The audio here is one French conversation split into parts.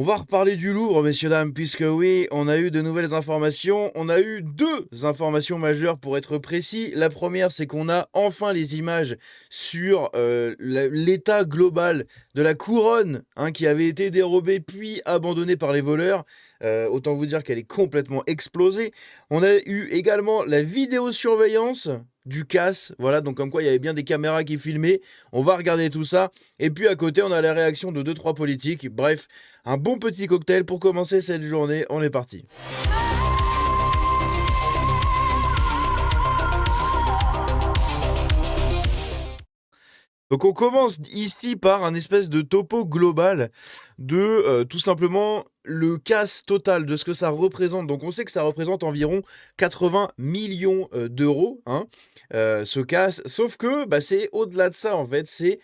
On va reparler du Louvre, messieurs, dames, puisque oui, on a eu de nouvelles informations. On a eu deux informations majeures pour être précis. La première, c'est qu'on a enfin les images sur l'état global de la couronne qui avait été dérobée puis abandonnée par les voleurs. Autant vous dire qu'elle est complètement explosée. On a eu également la vidéosurveillance du casse, voilà, donc comme quoi il y avait bien des caméras qui filmaient. On va regarder tout ça. Et puis à côté, on a la réaction de deux trois politiques. Bref, un bon petit cocktail pour commencer cette journée. On est parti. Donc on commence ici par un espèce de topo global de tout simplement le casse total de ce que ça représente. Donc on sait que ça représente environ 80 millions d'euros, ce casse. Sauf que c'est au-delà de ça en fait. C'est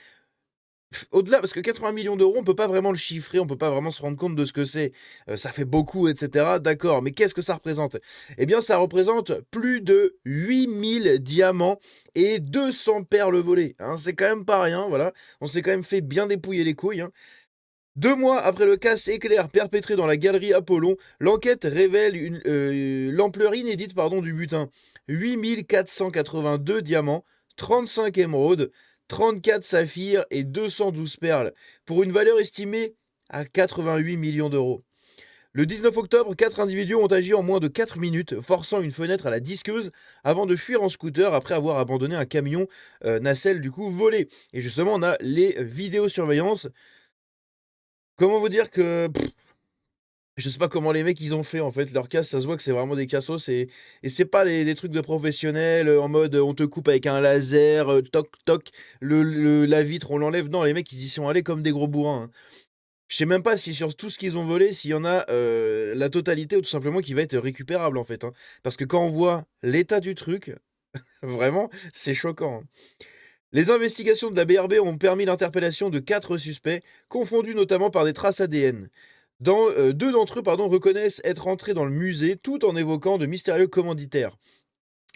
au-delà, parce que 80 millions d'euros, on peut pas vraiment le chiffrer, on peut pas vraiment se rendre compte de ce que c'est. Ça fait beaucoup, etc. D'accord, mais qu'est-ce que ça représente? Eh bien, ça représente plus de 8000 diamants et 200 perles volées. C'est quand même pas rien, voilà. On s'est quand même fait bien dépouiller les couilles. 2 mois après le casse éclair perpétré dans la galerie Apollon, l'enquête révèle l'ampleur inédite du butin. 8482 diamants, 35 émeraudes, 34 saphirs et 212 perles, pour une valeur estimée à 88 millions d'euros. Le 19 octobre, 4 individus ont agi en moins de 4 minutes, forçant une fenêtre à la disqueuse avant de fuir en scooter après avoir abandonné un camion nacelle du coup volé. Et justement, on a les vidéosurveillances. Comment vous dire que je sais pas comment les mecs ils ont fait en fait, leur casse, ça se voit que c'est vraiment des cassos et c'est pas des trucs de professionnels en mode on te coupe avec un laser, toc toc, la vitre on l'enlève. Non, les mecs ils y sont allés comme des gros bourrins. Je sais même pas si sur tout ce qu'ils ont volé, s'il y en a la totalité ou tout simplement qui va être récupérable en fait. Parce que quand on voit l'état du truc, vraiment, c'est choquant. Les investigations de la BRB ont permis l'interpellation de 4 suspects, confondus notamment par des traces ADN. Deux d'entre eux reconnaissent être entrés dans le musée tout en évoquant de mystérieux commanditaires.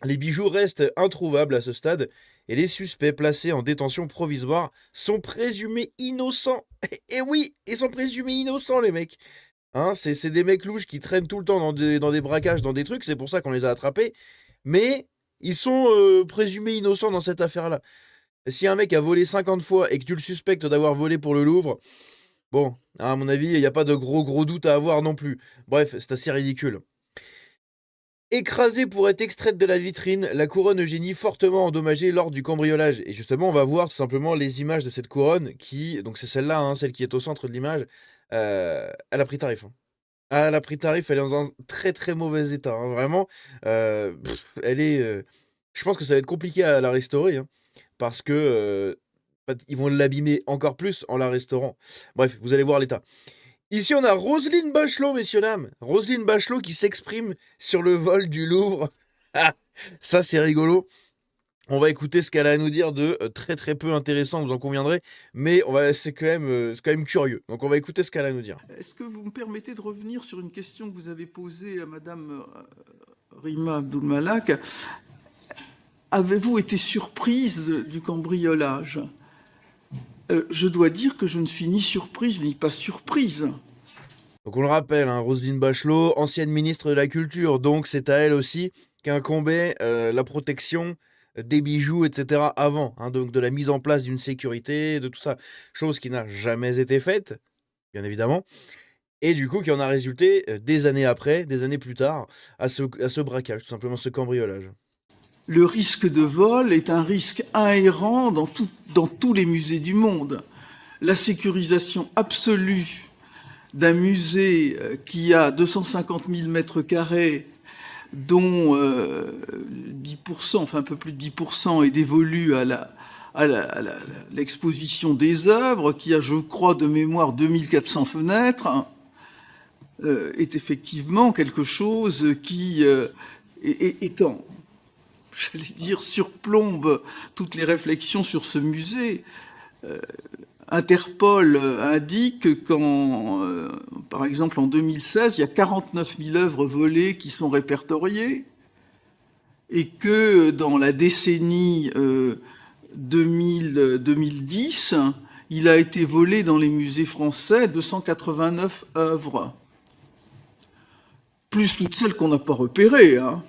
Les bijoux restent introuvables à ce stade et les suspects placés en détention provisoire sont présumés innocents. Et oui, ils sont présumés innocents les mecs. C'est des mecs louches qui traînent tout le temps dans des braquages, dans des trucs, c'est pour ça qu'on les a attrapés. Mais ils sont présumés innocents dans cette affaire-là. Si un mec a volé 50 fois et que tu le suspectes d'avoir volé pour le Louvre, bon, à mon avis, il n'y a pas de gros doute à avoir non plus. Bref, c'est assez ridicule. Écrasée pour être extraite de la vitrine, la couronne Eugénie fortement endommagée lors du cambriolage. Et justement, on va voir tout simplement les images de cette couronne qui, donc c'est celle-là, celle qui est au centre de l'image, elle a pris tarif. Elle a pris tarif, elle est dans un très très mauvais état, vraiment. Elle est, je pense que ça va être compliqué à la restaurer, parce que ils vont l'abîmer encore plus en la restaurant. Bref, vous allez voir l'état. Ici, on a Roselyne Bachelot, messieurs, dames. Roselyne Bachelot qui s'exprime sur le vol du Louvre. Ça, c'est rigolo. On va écouter ce qu'elle a à nous dire de très très peu intéressant, vous en conviendrez, mais c'est quand même curieux. Donc on va écouter ce qu'elle a à nous dire. Est-ce que vous me permettez de revenir sur une question que vous avez posée à Madame Rima Abdul-Malak? Avez-vous été surprise du cambriolage? Je dois dire que je ne suis ni surprise ni pas surprise. Donc on le rappelle, Roselyne Bachelot, ancienne ministre de la Culture, donc c'est à elle aussi qu'incombait la protection des bijoux, etc. avant, donc de la mise en place d'une sécurité, de tout ça, chose qui n'a jamais été faite, bien évidemment, et du coup qui en a résulté des années après, des années plus tard, à ce braquage, tout simplement ce cambriolage. Le risque de vol est un risque inhérent dans tous les musées du monde. La sécurisation absolue d'un musée qui a 250 000 mètres carrés, dont 10%, enfin un peu plus de 10% est dévolu à l'exposition des œuvres, qui a, je crois, de mémoire 2400 fenêtres, est effectivement quelque chose qui, étant, j'allais dire, surplombe toutes les réflexions sur ce musée. Interpol indique qu'en, par exemple, en 2016, il y a 49 000 œuvres volées qui sont répertoriées et que dans la décennie 2010, il a été volé dans les musées français 289 œuvres. Plus toutes celles qu'on n'a pas repérées, hein.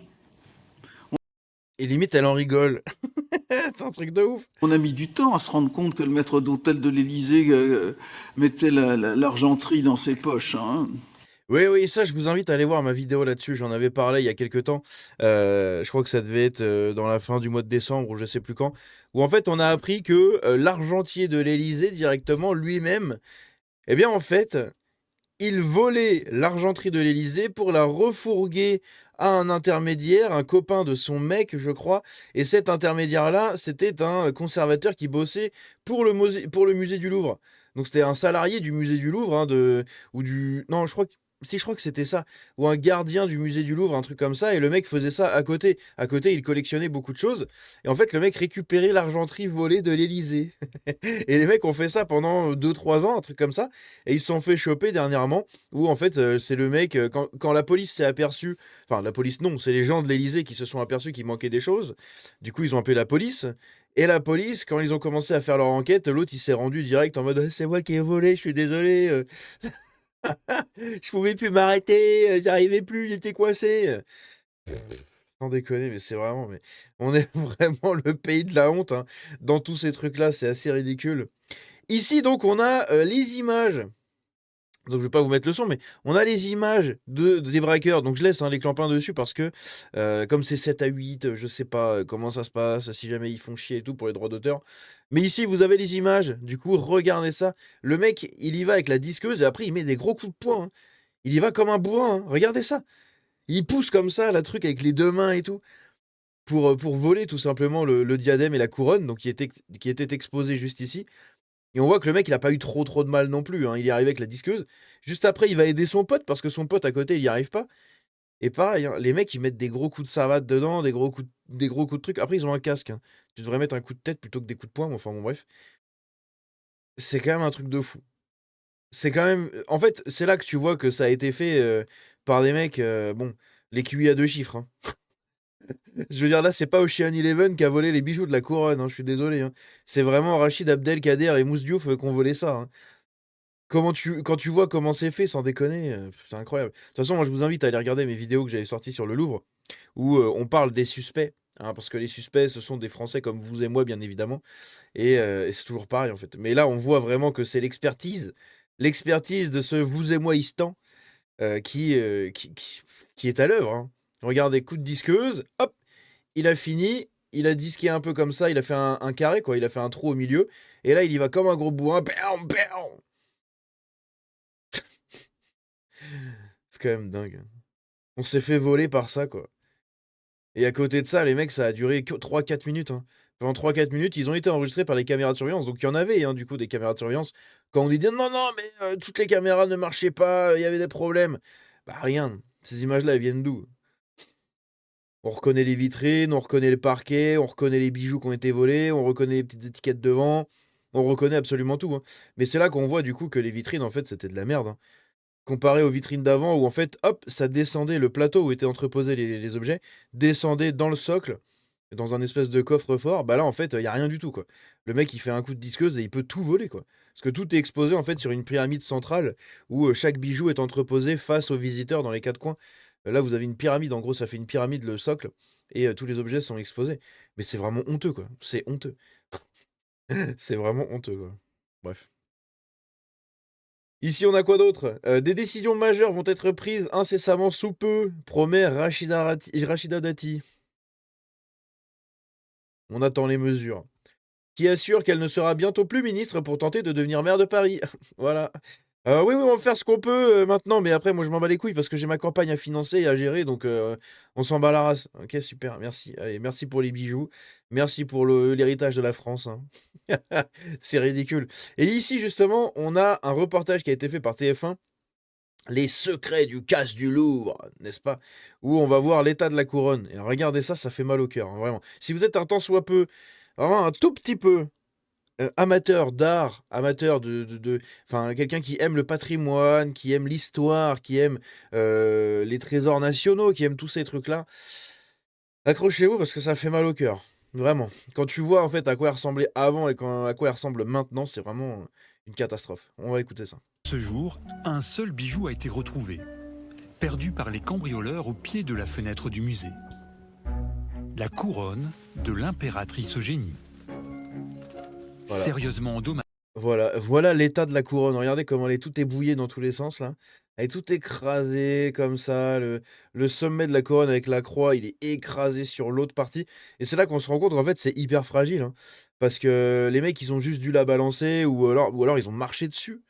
Et limite, elle en rigole. C'est un truc de ouf. On a mis du temps à se rendre compte que le maître d'hôtel de l'Élysée mettait l'argenterie dans ses poches, hein. Oui, oui, ça, je vous invite à aller voir ma vidéo là-dessus. J'en avais parlé il y a quelques temps. Je crois que ça devait être dans la fin du mois de décembre ou je sais plus quand. Où en fait, on a appris que l'argentier de l'Élysée, directement, lui-même, eh bien, en fait, il volait l'argenterie de l'Élysée pour la refourguer à un intermédiaire, un copain de son mec, je crois. Et cet intermédiaire-là, c'était un conservateur qui bossait pour le musée du Louvre. Donc c'était un salarié du musée du Louvre, hein, ou du... Non, je crois que... Si, je crois que c'était ça. Ou un gardien du musée du Louvre, un truc comme ça. Et le mec faisait ça à côté. À côté, il collectionnait beaucoup de choses. Et en fait, le mec récupérait l'argenterie volée de l'Élysée. Et les mecs ont fait ça pendant 2-3 ans, un truc comme ça. Et ils se sont fait choper dernièrement. Où en fait, c'est le mec, quand la police s'est aperçue. Enfin, la police, non, c'est les gens de l'Élysée qui se sont aperçus qu'il manquait des choses. Du coup, ils ont appelé la police. Et la police, quand ils ont commencé à faire leur enquête, l'autre, il s'est rendu direct en mode c'est moi qui ai volé, je suis désolé. Je pouvais plus m'arrêter, j'arrivais plus, j'étais coincé. Sans déconner, mais c'est vraiment. Mais on est vraiment le pays de la honte, hein. Dans tous ces trucs-là, c'est assez ridicule. Ici, donc, on a les images. Donc je vais pas vous mettre le son, mais on a les images des braqueurs. Donc je laisse les clampins dessus parce que comme c'est 7 à 8, je sais pas comment ça se passe, si jamais ils font chier et tout pour les droits d'auteur. Mais ici, vous avez les images. Du coup, regardez ça. Le mec, il y va avec la disqueuse et après, il met des gros coups de poing, hein. Il y va comme un bourrin, hein. Regardez ça. Il pousse comme ça, la truc avec les deux mains et tout. Pour voler tout simplement le diadème et la couronne, donc qui était exposé juste ici. Et on voit que le mec, il a pas eu trop de mal non plus, hein. Il est arrivé avec la disqueuse. Juste après, il va aider son pote parce que son pote à côté, il y arrive pas. Et pareil, hein, les mecs, ils mettent des gros coups de savate dedans, des gros coups de trucs. Après, ils ont un casque, hein. Tu devrais mettre un coup de tête plutôt que des coups de poing. Mais enfin, bon, bref. C'est quand même un truc de fou. C'est quand même. En fait, c'est là que tu vois que ça a été fait par des mecs. Bon, les QI à 2 chiffres, hein. Je veux dire, là, c'est pas Ocean Eleven qui a volé les bijoux de la couronne, hein, je suis désolé, hein. C'est vraiment Rachid Abdelkader et Mousse Diouf qui ont volé ça, hein. Quand tu vois comment c'est fait, sans déconner, c'est incroyable. De toute façon, moi, je vous invite à aller regarder mes vidéos que j'avais sorties sur le Louvre, où on parle des suspects, hein, parce que les suspects, ce sont des Français comme vous et moi, bien évidemment, et c'est toujours pareil, en fait. Mais là, on voit vraiment que c'est l'expertise de ce vous et moi istan, qui est à l'œuvre, hein. Regardez, coup de disqueuse, hop, il a fini, il a disqué un peu comme ça, il a fait un carré, quoi, il a fait un trou au milieu, et là, il y va comme un gros bourrin, bam, bam. C'est quand même dingue. On s'est fait voler par ça, quoi. Et à côté de ça, les mecs, ça a duré que 3-4 minutes, hein. Pendant 3-4 minutes, ils ont été enregistrés par les caméras de surveillance. Donc il y en avait, hein, du coup, des caméras de surveillance. Quand on dit non, non, mais toutes les caméras ne marchaient pas, il y avait des problèmes. Bah rien. Ces images-là, elles viennent d'où? On reconnaît les vitrines, on reconnaît le parquet, on reconnaît les bijoux qui ont été volés, on reconnaît les petites étiquettes devant, on reconnaît absolument tout, hein. Mais c'est là qu'on voit du coup que les vitrines, en fait, c'était de la merde, hein. Comparé aux vitrines d'avant où en fait, hop, ça descendait, le plateau où étaient entreposés les objets, descendait dans le socle, dans un espèce de coffre-fort. Bah là, en fait, il y a rien du tout, quoi. Le mec, il fait un coup de disqueuse et il peut tout voler, quoi. Parce que tout est exposé, en fait, sur une pyramide centrale où chaque bijou est entreposé face aux visiteurs dans les 4 coins. Là, vous avez une pyramide, en gros, ça fait une pyramide, le socle, et tous les objets sont exposés. Mais c'est vraiment honteux, quoi. C'est honteux. C'est vraiment honteux, quoi. Bref. Ici, on a quoi d'autre? Des décisions majeures vont être prises incessamment sous peu, promet Rachida Dati. On attend les mesures. Qui assure qu'elle ne sera bientôt plus ministre pour tenter de devenir maire de Paris. Voilà. Oui, oui, on va faire ce qu'on peut maintenant, mais après, moi, je m'en bats les couilles parce que j'ai ma campagne à financer et à gérer, donc on s'en bat la race. Ok, super, merci. Allez, merci pour les bijoux. Merci pour l'héritage de la France, hein. C'est ridicule. Et ici, justement, on a un reportage qui a été fait par TF1. Les secrets du casse du Louvre, n'est-ce pas? Où on va voir l'état de la couronne. Et regardez ça, ça fait mal au cœur, hein, vraiment. Si vous êtes un tant soit peu, vraiment un tout petit peu amateur d'art, amateur enfin, quelqu'un qui aime le patrimoine, qui aime l'histoire, qui aime les trésors nationaux, qui aime tous ces trucs-là, accrochez-vous parce que ça fait mal au cœur. Vraiment. Quand tu vois en fait à quoi elle ressemblait avant et à quoi elle ressemble maintenant, c'est vraiment une catastrophe. On va écouter ça. Ce jour, un seul bijou a été retrouvé, perdu par les cambrioleurs au pied de la fenêtre du musée. La couronne de l'impératrice Eugénie. Voilà. Sérieusement endommagée. Voilà l'état de la couronne. Regardez comment elle est toute ébouillée dans tous les sens là. Elle est toute écrasée comme ça. Le sommet de la couronne avec la croix, il est écrasé sur l'autre partie. Et c'est là qu'on se rend compte qu'en fait c'est hyper fragile, hein. Parce que les mecs ils ont juste dû la balancer ou alors ils ont marché dessus.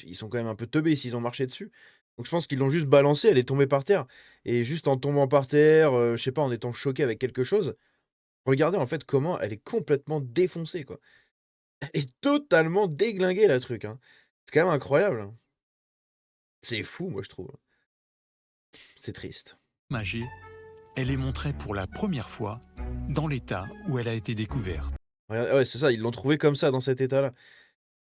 Ils sont quand même un peu teubés s'ils ont marché dessus. Donc je pense qu'ils l'ont juste balancée, elle est tombée par terre. Et juste en tombant par terre, je sais pas, en étant choqué avec quelque chose, regardez en fait comment elle est complètement défoncée, quoi. Elle est totalement déglinguée, la truc, hein. C'est quand même incroyable, hein. C'est fou, moi, je trouve. C'est triste. Elle est montrée pour la première fois dans l'état où elle a été découverte. Ouais, c'est ça, ils l'ont trouvée comme ça, dans cet état-là.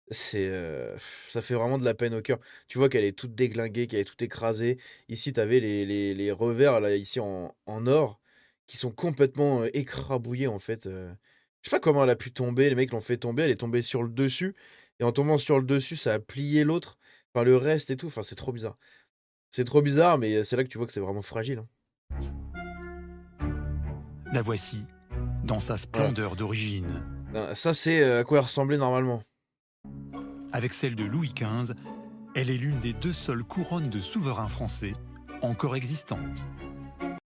Ça fait vraiment de la peine au cœur. Tu vois qu'elle est toute déglinguée, qu'elle est toute écrasée. Ici, tu avais les revers, là, ici, en or, qui sont complètement écrabouillés, en fait. Je sais pas comment elle a pu tomber. Les mecs l'ont fait tomber. Elle est tombée sur le dessus. Et en tombant sur le dessus, ça a plié l'autre. Enfin, le reste et tout. Enfin, c'est trop bizarre. C'est trop bizarre, mais c'est là que tu vois que c'est vraiment fragile, hein. La voici dans sa Voilà. splendeur d'origine. Ça, c'est à quoi elle ressemblait normalement. Avec celle de Louis XV, elle est l'une des 2 seules couronnes de souverains français encore existantes.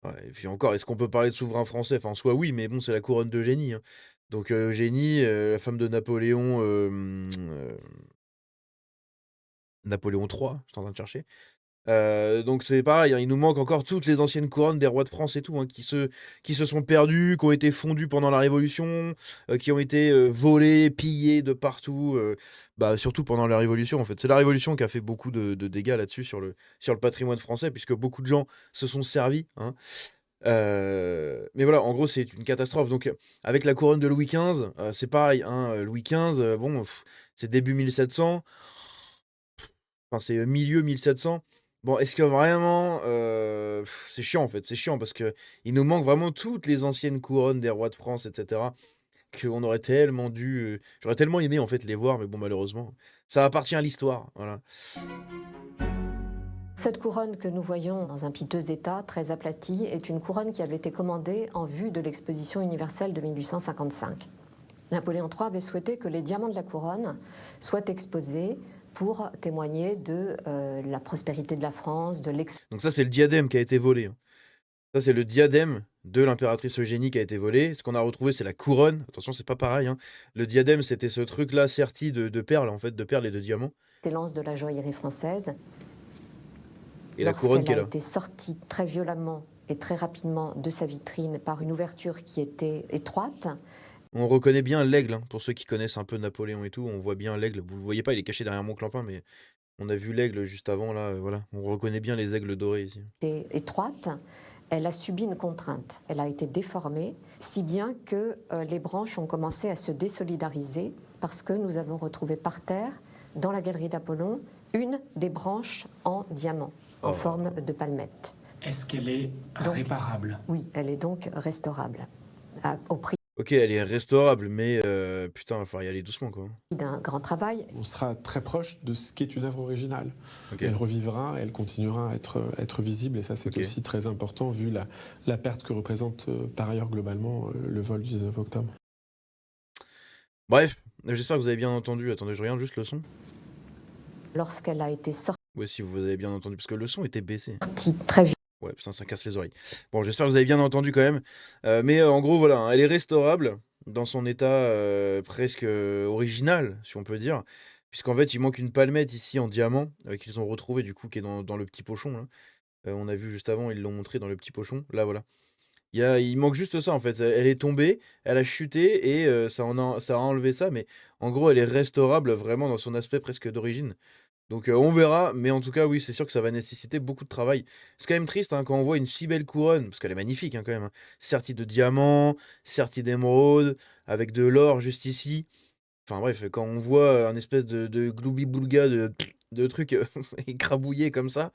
Ouais, et puis encore, est-ce qu'on peut parler de souverain français? Enfin, en soi, oui, mais bon, c'est la couronne d'Eugénie, hein. Donc, Eugénie, la femme de Napoléon, Napoléon III, je suis en train de chercher. Donc c'est pareil, hein, il nous manque encore toutes les anciennes couronnes des rois de France et tout, hein, qui se sont perdus, qui ont été fondus pendant la Révolution, qui ont été volés, pillés de partout, bah, surtout pendant la Révolution en fait. C'est la Révolution qui a fait beaucoup de dégâts là-dessus sur le patrimoine français, puisque beaucoup de gens se sont servis, hein. Mais voilà, en gros, c'est une catastrophe. Donc, avec la couronne de Louis XV, c'est pareil, hein, Louis XV, bon, c'est début 1700, enfin, c'est milieu 1700. Bon, est-ce que vraiment, c'est chiant en fait, c'est chiant parce que il nous manque vraiment toutes les anciennes couronnes des rois de France, et cetera, qu'on aurait tellement j'aurais tellement aimé en fait les voir, mais bon, malheureusement, ça appartient à l'histoire, voilà. Cette couronne que nous voyons dans un piteux état, très aplatie, est une couronne qui avait été commandée en vue de l'exposition universelle de 1855. Napoléon III avait souhaité que les diamants de la couronne soient exposés pour témoigner de la prospérité de la France, de Donc ça, c'est le diadème qui a été volé, hein. Ça, c'est le diadème de l'impératrice Eugénie qui a été volé. Ce qu'on a retrouvé, c'est la couronne. Attention, c'est pas pareil, hein. Le diadème, c'était ce truc-là serti de perles, en fait, de perles et de diamants. l'excellence de la joaillerie française. Et la couronne qui est Lorsqu'elle a là. été sortie très violemment et très rapidement de sa vitrine par une ouverture qui était étroite, On reconnaît bien l'aigle, hein, pour ceux qui connaissent un peu Napoléon et tout, on voit bien l'aigle. Vous le voyez pas, il est caché derrière mon clampin, mais on a vu l'aigle juste avant, là, voilà. On reconnaît bien les aigles dorés ici. était étroite, elle a subi une contrainte. Elle a été déformée, si bien que les branches ont commencé à se désolidariser parce que nous avons retrouvé par terre, dans la galerie d'Apollon, une des branches en diamant, en forme de palmette. Est-ce qu'elle est réparable? Oui, elle est donc restaurable, au prix Ok, elle est restaurable, mais putain, il va falloir y aller doucement, quoi. d'un grand travail. On sera très proche de ce qu'est une œuvre originale. Ok. Elle revivra, elle continuera à être visible, et ça c'est Ok. aussi très important vu la perte que représente par ailleurs globalement le vol du 19 octobre. Bref, j'espère que vous avez bien entendu. Attendez, je regarde juste le son. Lorsqu'elle a été sortie Ouais, si vous avez bien entendu, parce que le son était baissé. très vite. Ouais, putain, ça casse les oreilles. Bon, j'espère que vous avez bien entendu quand même. Mais en gros, voilà, hein, elle est restaurable dans son état presque original, si on peut dire. Puisqu'en fait, il manque une palmette ici en diamant, qu'ils ont retrouvé du coup, qui est dans le petit pochon, là. On a vu juste avant, ils l'ont montré dans le petit pochon. Là, voilà. Il manque juste ça, en fait. Elle est tombée, elle a chuté et ça a enlevé ça. Mais en gros, elle est restaurable vraiment dans son aspect presque d'origine. Donc on verra, mais en tout cas, oui, c'est sûr que ça va nécessiter beaucoup de travail. C'est quand même triste, hein, quand on voit une si belle couronne, parce qu'elle est magnifique, hein, quand même, hein, sertie de diamants, sertie d'émeraudes, avec de l'or juste ici. Enfin bref, quand on voit un espèce de gloubi-boulga de trucs écrabouillés comme ça,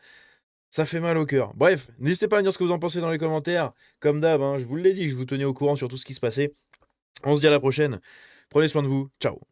Ça fait mal au cœur. Bref, n'hésitez pas à me dire ce que vous en pensez dans les commentaires. Comme d'hab, je vous l'ai dit, je vous tenais au courant sur tout ce qui se passait. On se dit à la prochaine. Prenez soin de vous. Ciao.